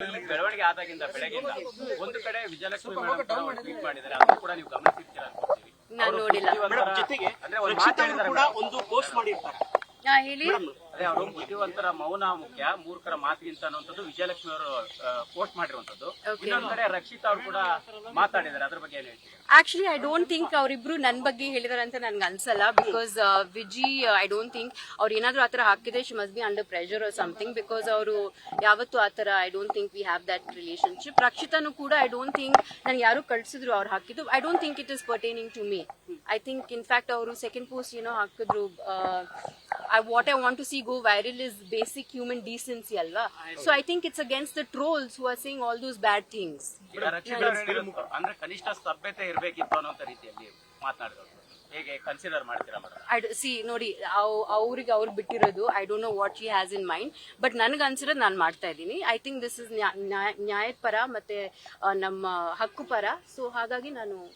ಬೆಳವಣಿಗೆ ಆದಾಗಿಂದ ಬೆಳಗ್ಗೆಯಿಂದ ಒಂದು ಕಡೆ ವಿಜಯಲಕ್ಷ್ಮಿ ಮೇಡಮ್ ಟ್ವೀಟ್ ಮಾಡಿದ್ದಾರೆ, ಅದನ್ನು ಕೂಡ ನೀವು ಗಮನಿಸಿರ್ತೀರ ಅನ್ಕೊಳ್ತೀವಿ. ನಾನು ನೋಡಿಲ್ಲ. ಜೊತೆಗೆ ಅಂದ್ರೆ ಒಂದು ಮಾತು ಹೇಳಿದ್ದಾರೆ ಕೂಡ ಒಂದು ಪೋಸ್ಟ್ ಮಾಡಿರ್ತಾರೆ. ಹೇಳಿ. ಅದೇ ಅವರು ಬುದ್ಧಿವಂತರ ಮೌನ ಮುಖ್ಯ, ಮೂರ್ಖರ ಮಾತಿಗಿಂತ ಅನ್ನುವಂಥದ್ದು ವಿಜಯಲಕ್ಷ್ಮಿ ಅವರು ಪೋಸ್ಟ್ ಮಾಡಿರುವಂತದ್ದು. ಇನ್ನೊಂದ್ ಕಡೆ ರಕ್ಷಿತಾ ಅವರು ಕೂಡ ಮಾತಾಡಿದ್ದಾರೆ, ಅದ್ರ ಬಗ್ಗೆ ಏನ್ ಹೇಳ್ತೀವಿ? ಆಕ್ಚುಲಿ ಐ ಡೋಂಟ್ ಥಿಂಕ್ ಅವರಿಬ್ರು ನನ್ನ ಬಗ್ಗೆ ಹೇಳಿದಾರೆ ಅಂತ ನನ್ಗೆ ಅನ್ಸಲ್ಲ. Because Viji I don't think ಅವ್ರು ಏನಾದ್ರು ಆತರ ಹಾಕಿದ್ರೆ she must be under pressure or something. Because ಅವರು ಯಾವತ್ತು ಆತರ I don't think we have that relationship. ರಕ್ಷಿತಾನು ಕೂಡ ಐ ಡೋಂಟ್ ಥಿಂಕ್ ನನ್ಗೆ ಯಾರು ಕಳ್ಸಿದ್ರು ಅವ್ರು ಹಾಕಿದ್ದು. I don't think it is pertaining to me. I think in fact ಅವರು ಸೆಕೆಂಡ್ ಪೋಸ್ಟ್ ಏನೋ ಹಾಕಿದ್ರು, what I want to see go viral is basic human decency alva. So I think it's against the trolls who are saying all those bad things. ಅಂದ್ರೆ ಕನಿಷ್ಠ ಸಭ್ಯತೆ ಇರಬೇಕಿತ್ತು ಅನ್ನೋ ರೀತಿಯಲ್ಲಿ ಮಾತನಾಡಿದ್ರು. ಹೇಗೆ consider ಮಾಡ್ತೀರಾ ಮೇಡಮ್? ಸಿ ನೋಡಿ, ಅವ್ರಿಗೆ ಅವ್ರು ಬಿಟ್ಟಿರೋದು. I don't know what she has in mind, but ನನಗೆ ಅನ್ಸಿರೋದು ನಾನು ಮಾಡ್ತಾ ಇದ್ದೀನಿ. ಐ ಥಿಂಕ್ ದಿಸ್ ಇಸ್ ನ್ಯಾಯದ ಪರ ಮತ್ತೆ ನಮ್ಮ ಹಕ್ಕು ಪರ. ಸೊ ಹಾಗಾಗಿ ನಾನು